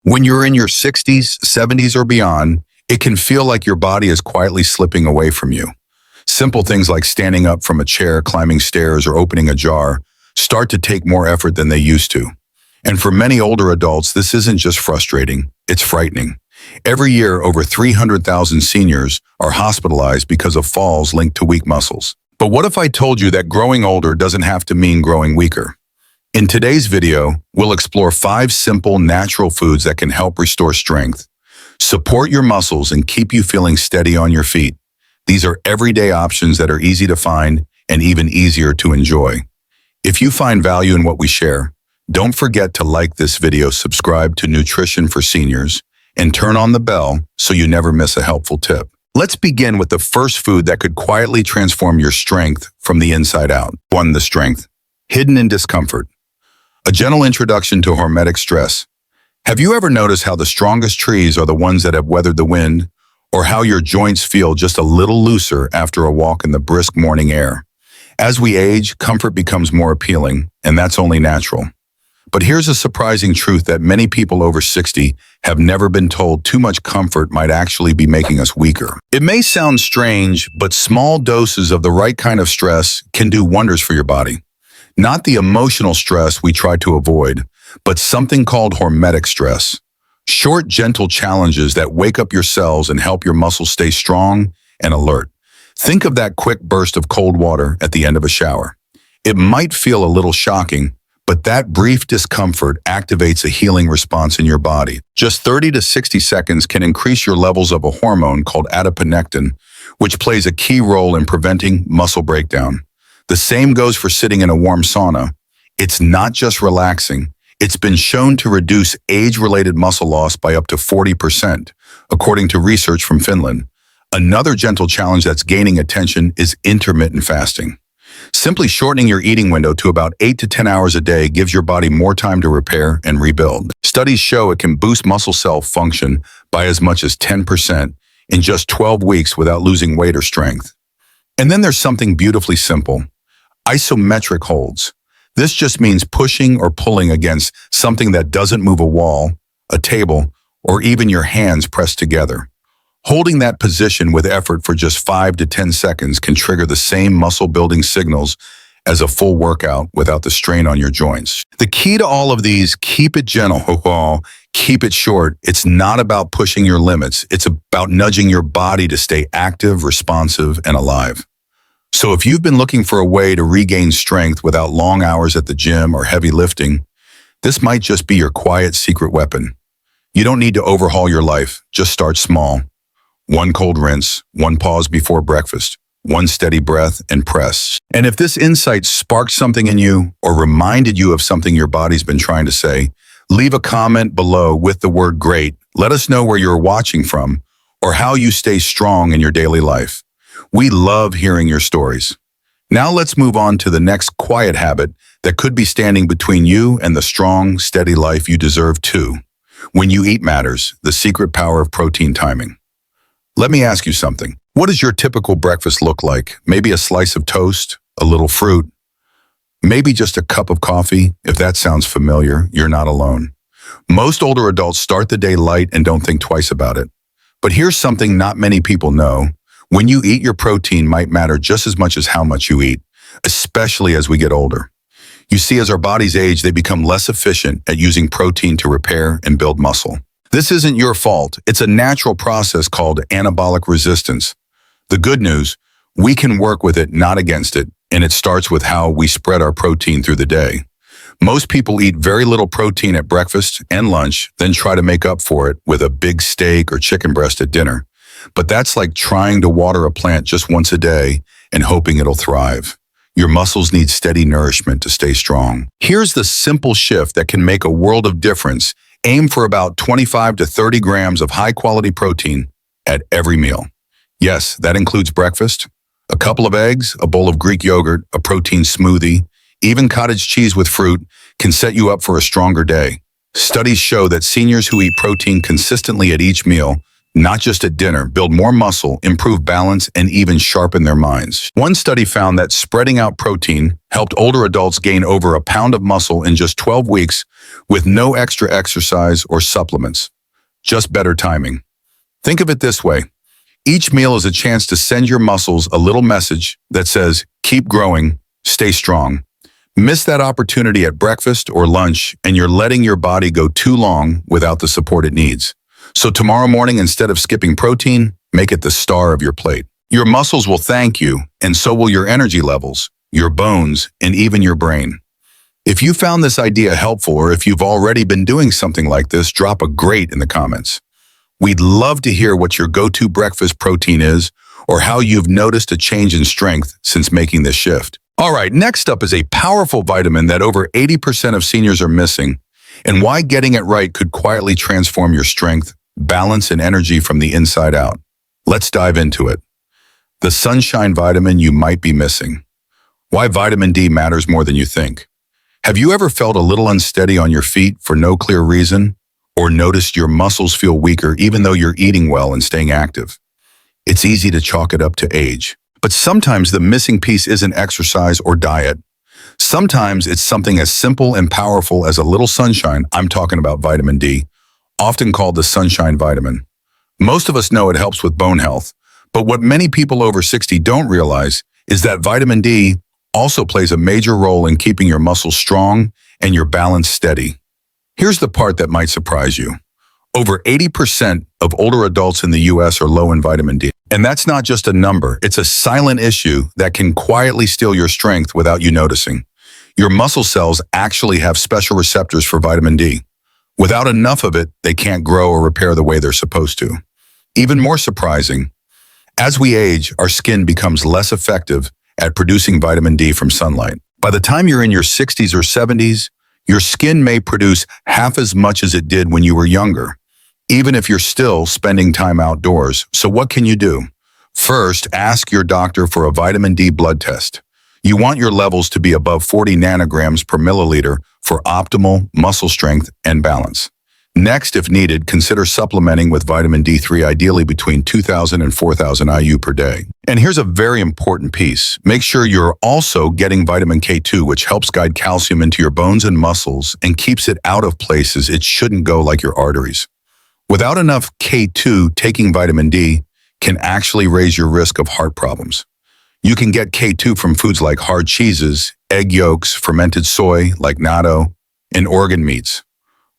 When you're in your 60s, 70s, or beyond, it can feel like your body is quietly slipping away from you. Simple things like standing up from a chair, climbing stairs, or opening a jar start to take more effort than they used to. And for many older adults, this isn't just frustrating, it's frightening. Every year, over 300,000 seniors are hospitalized because of falls linked to weak muscles. But what if I told you that growing older doesn't have to mean growing weaker? In today's video, we'll explore 5 simple, natural foods that can help restore strength, support your muscles, and keep you feeling steady on your feet. These are everyday options that are easy to find and even easier to enjoy. If you find value in what we share, don't forget to like this video, subscribe to Nutrition for Seniors, and turn on the bell so you never miss a helpful tip. Let's begin with the first food that could quietly transform your strength from the inside out. 1. The strength, hidden in discomfort. A gentle introduction to hormetic stress. Have you ever noticed how the strongest trees are the ones that have weathered the wind, or how your joints feel just a little looser after a walk in the brisk morning air? As we age, comfort becomes more appealing, and that's only natural. But here's a surprising truth that many people over 60 have never been told: too much comfort might actually be making us weaker. It may sound strange, but small doses of the right kind of stress can do wonders for your body. Not the emotional stress we try to avoid, but something called hormetic stress. Short, gentle challenges that wake up your cells and help your muscles stay strong and alert. Think of that quick burst of cold water at the end of a shower. It might feel a little shocking, but that brief discomfort activates a healing response in your body. Just 30 to 60 seconds can increase your levels of a hormone called adiponectin, which plays a key role in preventing muscle breakdown. The same goes for sitting in a warm sauna. It's not just relaxing. It's been shown to reduce age-related muscle loss by up to 40%, according to research from Finland. Another gentle challenge that's gaining attention is intermittent fasting. Simply shortening your eating window to about 8 to 10 hours a day gives your body more time to repair and rebuild. Studies show it can boost muscle cell function by as much as 10% in just 12 weeks without losing weight or strength. And then there's something beautifully simple: isometric holds. This just means pushing or pulling against something that doesn't move: a wall, a table, or even your hands pressed together. Holding that position with effort for just 5 to 10 seconds can trigger the same muscle-building signals as a full workout without the strain on your joints. The key to all of these: keep it gentle, keep it short. It's not about pushing your limits. It's about nudging your body to stay active, responsive, and alive. So if you've been looking for a way to regain strength without long hours at the gym or heavy lifting, this might just be your quiet secret weapon. You don't need to overhaul your life. Just start small. 1 cold rinse, 1 pause before breakfast, 1 steady breath, and press. And if this insight sparked something in you or reminded you of something your body's been trying to say, leave a comment below with the word "great." Let us know where you're watching from or how you stay strong in your daily life. We love hearing your stories. Now let's move on to the next quiet habit that could be standing between you and the strong, steady life you deserve too. When you eat matters, the secret power of protein timing. Let me ask you something. What does your typical breakfast look like? Maybe a slice of toast, a little fruit, maybe just a cup of coffee. If that sounds familiar, you're not alone. Most older adults start the day light and don't think twice about it. But here's something not many people know. When you eat, your protein might matter just as much as how much you eat, especially as we get older. You see, as our bodies age, they become less efficient at using protein to repair and build muscle. This isn't your fault. It's a natural process called anabolic resistance. The good news: we can work with it, not against it, and it starts with how we spread our protein through the day. Most people eat very little protein at breakfast and lunch, then try to make up for it with a big steak or chicken breast at dinner. But that's like trying to water a plant just once a day and hoping it'll thrive. Your muscles need steady nourishment to stay strong. Here's the simple shift that can make a world of difference. Aim for about 25 to 30 grams of high-quality protein at every meal. Yes, that includes breakfast, a couple of eggs, a bowl of Greek yogurt, a protein smoothie, even cottage cheese with fruit can set you up for a stronger day. Studies show that seniors who eat protein consistently at each meal, not just at dinner, build more muscle, improve balance, and even sharpen their minds. One study found that spreading out protein helped older adults gain over a pound of muscle in just 12 weeks, with no extra exercise or supplements, just better timing. Think of it this way. Each meal is a chance to send your muscles a little message that says, keep growing, stay strong. Miss that opportunity at breakfast or lunch, and you're letting your body go too long without the support it needs. So tomorrow morning, instead of skipping protein, make it the star of your plate. Your muscles will thank you, and so will your energy levels, your bones, and even your brain. If you found this idea helpful, or if you've already been doing something like this, drop a great in the comments. We'd love to hear what your go-to breakfast protein is, or how you've noticed a change in strength since making this shift. All right, next up is a powerful vitamin that over 80% of seniors are missing, and why getting it right could quietly transform your strength, balance, and energy from the inside out. Let's dive into it. The sunshine vitamin you might be missing. Why vitamin D matters more than you think. Have you ever felt a little unsteady on your feet for no clear reason? Or noticed your muscles feel weaker even though you're eating well and staying active? It's easy to chalk it up to age. But sometimes the missing piece isn't exercise or diet. Sometimes it's something as simple and powerful as a little sunshine. I'm talking about vitamin D, often called the sunshine vitamin. Most of us know it helps with bone health, but what many people over 60 don't realize is that vitamin D also plays a major role in keeping your muscles strong and your balance steady. Here's the part that might surprise you. Over 80% of older adults in the US are low in vitamin D. And that's not just a number, it's a silent issue that can quietly steal your strength without you noticing. Your muscle cells actually have special receptors for vitamin D. Without enough of it, they can't grow or repair the way they're supposed to. Even more surprising, as we age, our skin becomes less effective at producing vitamin D from sunlight. By the time you're in your 60s or 70s, your skin may produce half as much as it did when you were younger, even if you're still spending time outdoors. So what can you do? First, ask your doctor for a vitamin D blood test. You want your levels to be above 40 nanograms per milliliter for optimal muscle strength and balance. Next, if needed, consider supplementing with vitamin D3, ideally between 2,000 and 4,000 IU per day. And here's a very important piece. Make sure you're also getting vitamin K2, which helps guide calcium into your bones and muscles and keeps it out of places it shouldn't go, like your arteries. Without enough K2, taking vitamin D can actually raise your risk of heart problems. You can get K2 from foods like hard cheeses, egg yolks, fermented soy like natto, and organ meats.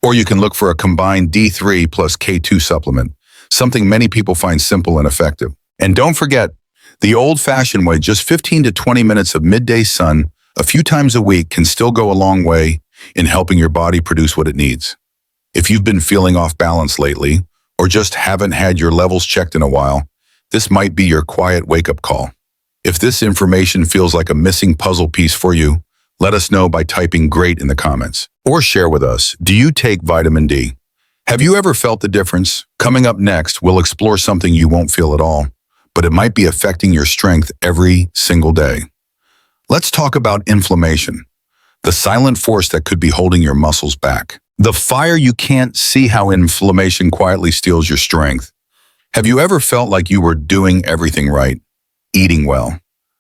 Or you can look for a combined D3 plus K2 supplement, something many people find simple and effective. And don't forget, the old-fashioned way, just 15 to 20 minutes of midday sun a few times a week can still go a long way in helping your body produce what it needs. If you've been feeling off balance lately, or just haven't had your levels checked in a while, this might be your quiet wake-up call. If this information feels like a missing puzzle piece for you, let us know by typing "great" in the comments. Or share with us, do you take vitamin D? Have you ever felt the difference? Coming up next, we'll explore something you won't feel at all, but it might be affecting your strength every single day. Let's talk about inflammation, the silent force that could be holding your muscles back. The fire you can't see, how inflammation quietly steals your strength. Have you ever felt like you were doing everything right, eating well,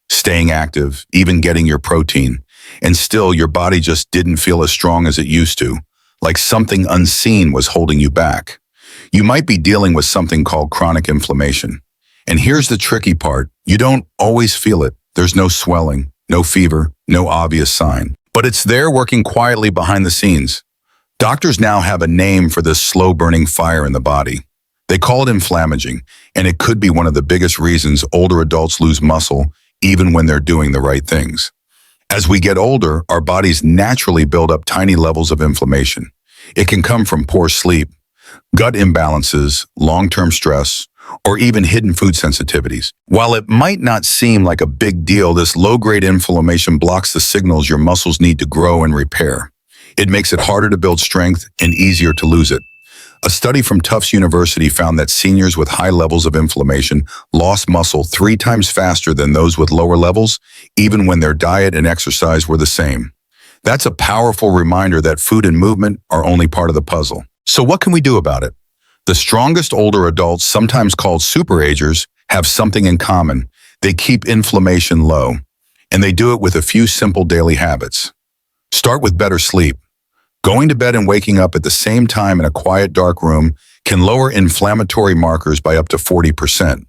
staying active, even getting your protein, and still your body just didn't feel as strong as it used to, like something unseen was holding you back? You might be dealing with something called chronic inflammation. And here's the tricky part. You don't always feel it. There's no swelling, no fever, no obvious sign. But it's there, working quietly behind the scenes. Doctors now have a name for this slow-burning fire in the body. They call it inflammaging, and it could be one of the biggest reasons older adults lose muscle even when they're doing the right things. As we get older, our bodies naturally build up tiny levels of inflammation. It can come from poor sleep, gut imbalances, long-term stress, or even hidden food sensitivities. While it might not seem like a big deal, this low-grade inflammation blocks the signals your muscles need to grow and repair. It makes it harder to build strength and easier to lose it. A study from Tufts University found that seniors with high levels of inflammation lost muscle 3 times faster than those with lower levels, even when their diet and exercise were the same. That's a powerful reminder that food and movement are only part of the puzzle. So what can we do about it? The strongest older adults, sometimes called superagers, have something in common. They keep inflammation low, and they do it with a few simple daily habits. Start with better sleep. Going to bed and waking up at the same time in a quiet, dark room can lower inflammatory markers by up to 40%.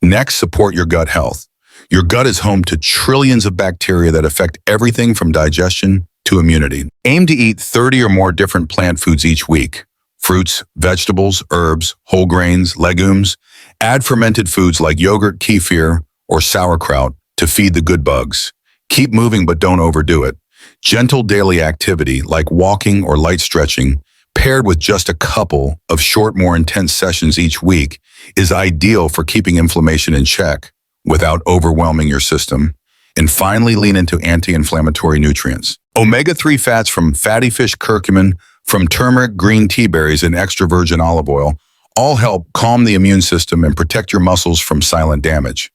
Next, support your gut health. Your gut is home to trillions of bacteria that affect everything from digestion to immunity. Aim to eat 30 or more different plant foods each week. Fruits, vegetables, herbs, whole grains, legumes. Add fermented foods like yogurt, kefir, or sauerkraut to feed the good bugs. Keep moving, but don't overdo it. Gentle daily activity like walking or light stretching, paired with just a couple of short, more intense sessions each week, is ideal for keeping inflammation in check without overwhelming your system. And finally, lean into anti-inflammatory nutrients. Omega-3 fats from fatty fish curcumin, from turmeric, green tea berries, and extra virgin olive oil all help calm the immune system and protect your muscles from silent damage.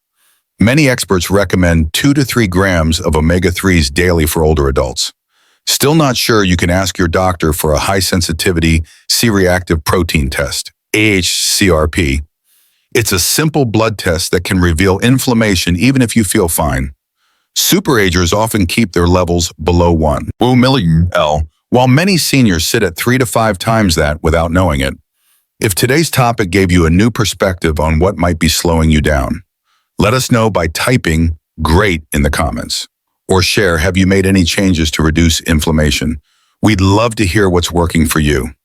Many experts recommend 2 to 3 grams of omega-3s daily for older adults. Still not sure? You can ask your doctor for a high-sensitivity C-reactive protein test, AHCRP. It's a simple blood test that can reveal inflammation even if you feel fine. Superagers often keep their levels below 1 mmol, while many seniors sit at 3 to 5 times that without knowing it. If today's topic gave you a new perspective on what might be slowing you down, let us know by typing "great" in the comments. Or share, have you made any changes to reduce inflammation? We'd love to hear what's working for you.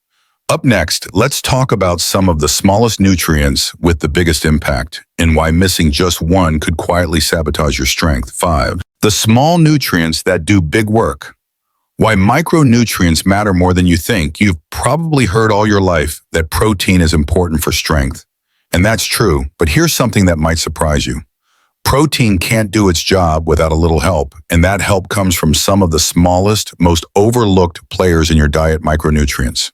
Up next, let's talk about some of the smallest nutrients with the biggest impact and why missing just one could quietly sabotage your strength. 5. The small nutrients that do big work. Why micronutrients matter more than you think. You've probably heard all your life that protein is important for strength. And that's true, but here's something that might surprise you. Protein can't do its job without a little help, and that help comes from some of the smallest, most overlooked players in your diet: micronutrients.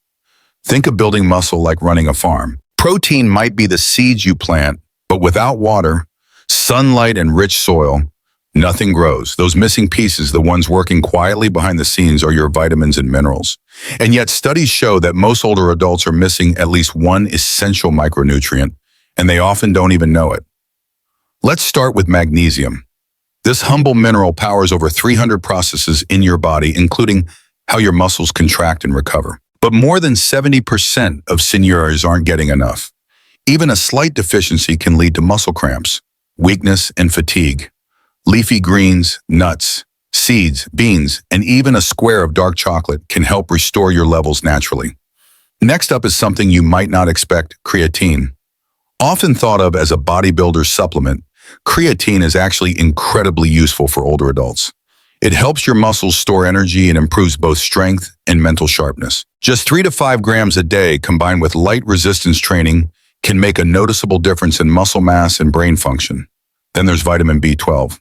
Think of building muscle like running a farm. Protein might be the seeds you plant, but without water, sunlight, and rich soil, nothing grows. Those missing pieces, the ones working quietly behind the scenes, are your vitamins and minerals. And yet studies show that most older adults are missing at least one essential micronutrient, and they often don't even know it. Let's start with magnesium. This humble mineral powers over 300 processes in your body, including how your muscles contract and recover. But more than 70% of seniors aren't getting enough. Even a slight deficiency can lead to muscle cramps, weakness, and fatigue. Leafy greens, nuts, seeds, beans, and even a square of dark chocolate can help restore your levels naturally. Next up is something you might not expect: creatine. Often thought of as a bodybuilder's supplement, creatine is actually incredibly useful for older adults. It helps your muscles store energy and improves both strength and mental sharpness. Just 3 to 5 grams a day combined with light resistance training can make a noticeable difference in muscle mass and brain function. Then there's vitamin B12.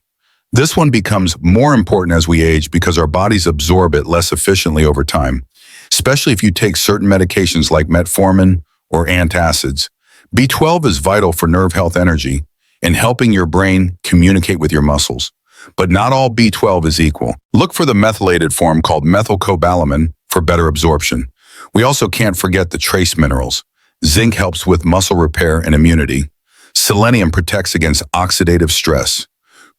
This one becomes more important as we age because our bodies absorb it less efficiently over time, especially if you take certain medications like metformin or antacids. B12 is vital for nerve health, energy, and helping your brain communicate with your muscles. But not all B12 is equal. Look for the methylated form called methylcobalamin for better absorption. We also can't forget the trace minerals. Zinc helps with muscle repair and immunity. Selenium protects against oxidative stress.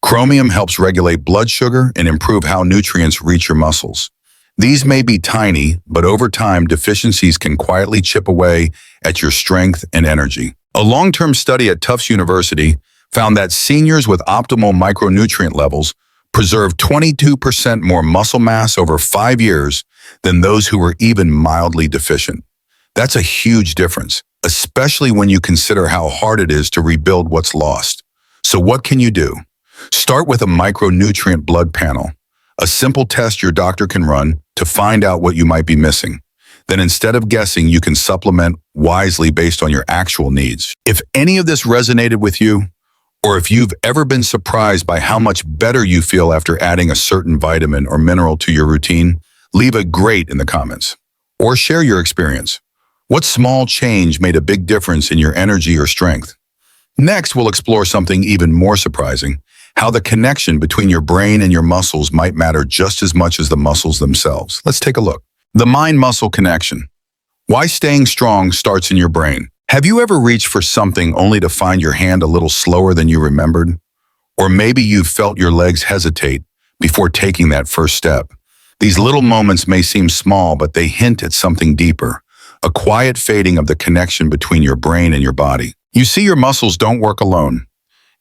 Chromium helps regulate blood sugar and improve how nutrients reach your muscles. These may be tiny, but over time, deficiencies can quietly chip away at your strength and energy. A long-term study at Tufts University found that seniors with optimal micronutrient levels preserved 22% more muscle mass over 5 years than those who were even mildly deficient. That's a huge difference, especially when you consider how hard it is to rebuild what's lost. So what can you do? Start with a micronutrient blood panel, a simple test your doctor can run to find out what you might be missing. Then instead of guessing, you can supplement wisely based on your actual needs. If any of this resonated with you, or if you've ever been surprised by how much better you feel after adding a certain vitamin or mineral to your routine, leave a great in the comments. Or share your experience. What small change made a big difference in your energy or strength? Next, we'll explore something even more surprising: how the connection between your brain and your muscles might matter just as much as the muscles themselves. Let's take a look. The mind-muscle connection. Why staying strong starts in your brain. Have you ever reached for something only to find your hand a little slower than you remembered? Or maybe you've felt your legs hesitate before taking that first step. These little moments may seem small, but they hint at something deeper, a quiet fading of the connection between your brain and your body. You see, your muscles don't work alone.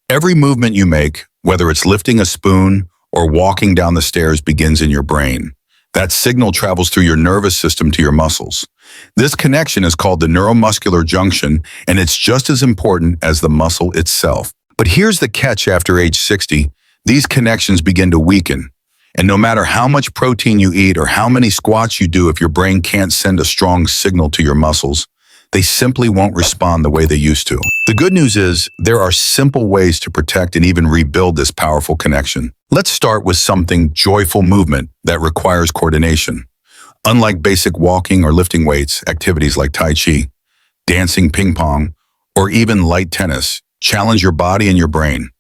Every movement you make, whether it's lifting a spoon or walking down the stairs, begins in your brain. That signal travels through your nervous system to your muscles. This connection is called the neuromuscular junction, and it's just as important as the muscle itself. But here's the catch: after age 60, these connections begin to weaken. And no matter how much protein you eat or how many squats you do, if your brain can't send a strong signal to your muscles, they simply won't respond the way they used to. The good news is there are simple ways to protect and even rebuild this powerful connection. Let's start with something joyful: movement that requires coordination. Unlike basic walking or lifting weights, activities like Tai Chi, dancing, ping pong, or even light tennis challenge your body and your brain.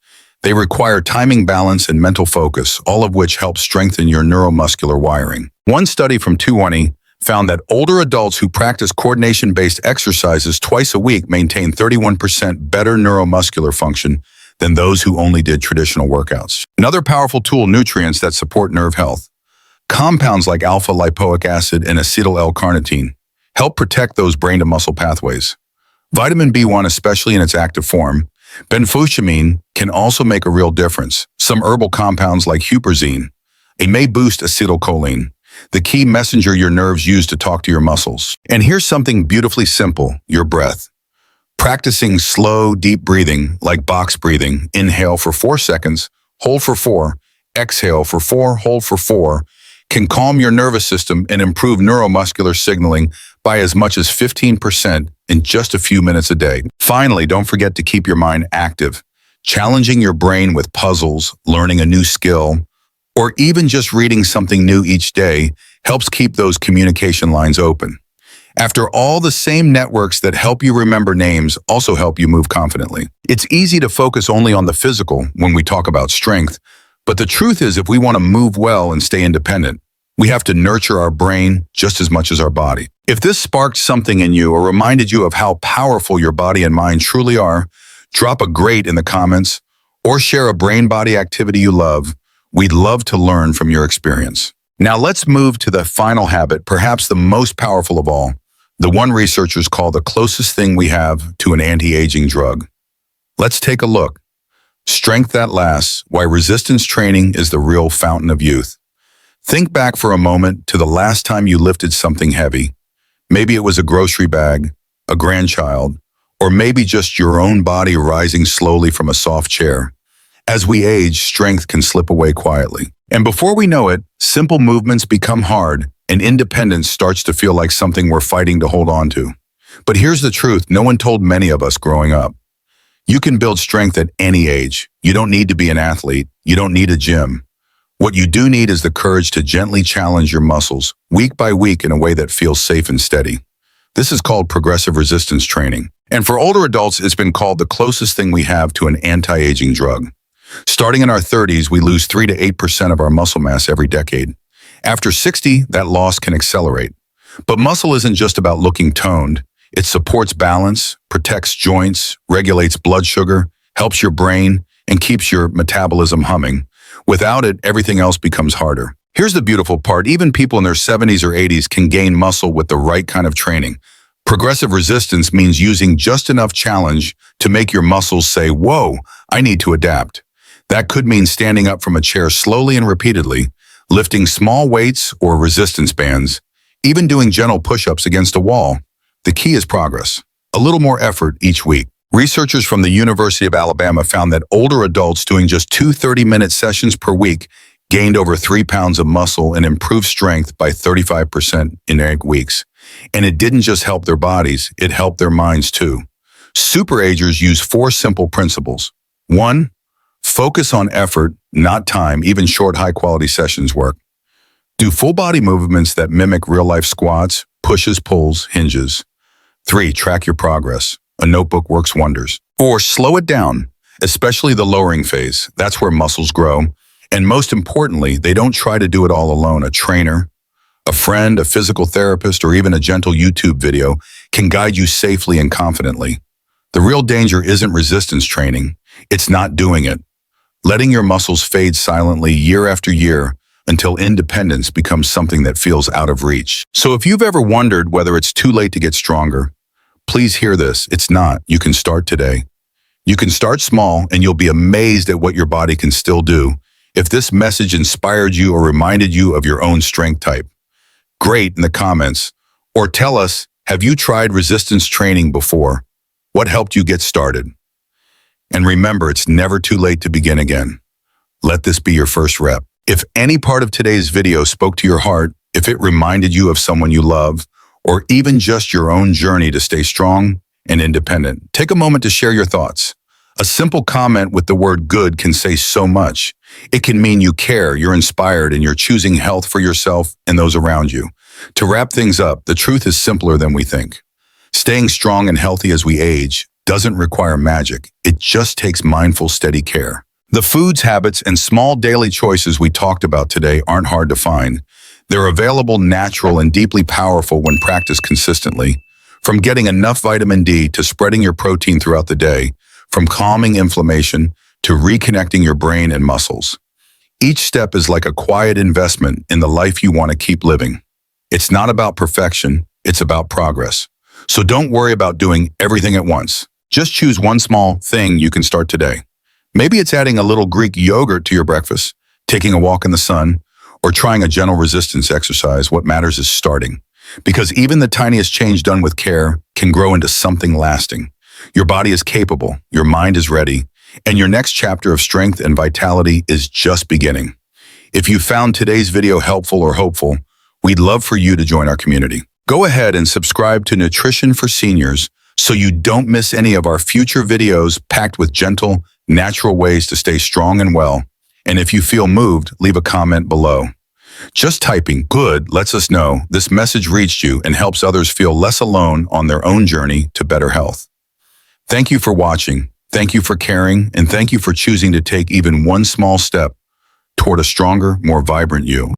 They require timing, balance, and mental focus, all of which help strengthen your neuromuscular wiring. One study from 2020 found that older adults who practice coordination-based exercises twice a week maintain 31% better neuromuscular function than those who only did traditional workouts. Another powerful tool: nutrients that support nerve health. Compounds like alpha-lipoic acid and acetyl L-carnitine help protect those brain-to-muscle pathways. Vitamin B1, especially in its active form, benfotiamine, can also make a real difference. Some herbal compounds like huperzine may boost acetylcholine, the key messenger your nerves use to talk to your muscles. And here's something beautifully simple: your breath. Practicing slow, deep breathing, like box breathing: inhale for 4 seconds, hold for 4, exhale for 4, hold for 4, can calm your nervous system and improve neuromuscular signaling by as much as 15% in just a few minutes a day. Finally, don't forget to keep your mind active. Challenging your brain with puzzles, learning a new skill, or even just reading something new each day helps keep those communication lines open. After all, the same networks that help you remember names also help you move confidently. It's easy to focus only on the physical when we talk about strength, but the truth is, if we want to move well and stay independent, we have to nurture our brain just as much as our body. If this sparked something in you or reminded you of how powerful your body and mind truly are, drop a great in the comments or share a brain-body activity you love. We'd love to learn from your experience. Now let's move to the final habit, perhaps the most powerful of all, the one researchers call the closest thing we have to an anti-aging drug. Let's take a look. Strength that lasts: why resistance training is the real fountain of youth. Think back for a moment to the last time you lifted something heavy. Maybe it was a grocery bag, a grandchild, or maybe just your own body rising slowly from a soft chair. As we age, strength can slip away quietly. And before we know it, simple movements become hard, and independence starts to feel like something we're fighting to hold on to. But here's the truth no one told many of us growing up. You can build strength at any age. You don't need to be an athlete. You don't need a gym. What you do need is the courage to gently challenge your muscles, week by week, in a way that feels safe and steady. This is called progressive resistance training. And for older adults, it's been called the closest thing we have to an anti-aging drug. Starting in our 30s, we lose 3 to 8% of our muscle mass every decade. After 60, that loss can accelerate. But muscle isn't just about looking toned. It supports balance, protects joints, regulates blood sugar, helps your brain, and keeps your metabolism humming. Without it, everything else becomes harder. Here's the beautiful part: even people in their 70s or 80s can gain muscle with the right kind of training. Progressive resistance means using just enough challenge to make your muscles say, "Whoa, I need to adapt." That could mean standing up from a chair slowly and repeatedly, lifting small weights or resistance bands, even doing gentle push-ups against a wall. The key is progress. A little more effort each week. Researchers from the University of Alabama found that older adults doing just 2 30-minute sessions per week gained over 3 pounds of muscle and improved strength by 35% in 8 weeks. And it didn't just help their bodies, it helped their minds too. Superagers use 4 simple principles. 1. Focus on effort, not time. Even short, high-quality sessions work. Do full-body movements that mimic real-life squats, pushes, pulls, hinges. 3. Track your progress. A notebook works wonders. 4. Slow it down, especially the lowering phase. That's where muscles grow. And most importantly, they don't try to do it all alone. A trainer, a friend, a physical therapist, or even a gentle YouTube video can guide you safely and confidently. The real danger isn't resistance training. It's not doing it. Letting your muscles fade silently year after year until independence becomes something that feels out of reach. So if you've ever wondered whether it's too late to get stronger, please hear this. It's not. You can start today. You can start small and you'll be amazed at what your body can still do. If this message inspired you or reminded you of your own strength type, great in the comments. Or tell us, have you tried resistance training before? What helped you get started? And remember, it's never too late to begin again. Let this be your first rep. If any part of today's video spoke to your heart, if it reminded you of someone you love, or even just your own journey to stay strong and independent, take a moment to share your thoughts. A simple comment with the word good can say so much. It can mean you care, you're inspired, and you're choosing health for yourself and those around you. To wrap things up, the truth is simpler than we think. Staying strong and healthy as we age doesn't require magic. It just takes mindful, steady care. The foods, habits, and small daily choices we talked about today aren't hard to find. They're available, natural, and deeply powerful when practiced consistently. From getting enough vitamin D to spreading your protein throughout the day, from calming inflammation to reconnecting your brain and muscles. Each step is like a quiet investment in the life you want to keep living. It's not about perfection, it's about progress. So don't worry about doing everything at once. Just choose one small thing you can start today. Maybe it's adding a little Greek yogurt to your breakfast, taking a walk in the sun, or trying a gentle resistance exercise. What matters is starting. Because even the tiniest change done with care can grow into something lasting. Your body is capable, your mind is ready, and your next chapter of strength and vitality is just beginning. If you found today's video helpful or hopeful, we'd love for you to join our community. Go ahead and subscribe to Nutrition for Seniors so you don't miss any of our future videos packed with gentle, natural ways to stay strong and well. And if you feel moved, leave a comment below. Just typing "good" lets us know this message reached you and helps others feel less alone on their own journey to better health. Thank you for watching, thank you for caring, and thank you for choosing to take even one small step toward a stronger, more vibrant you.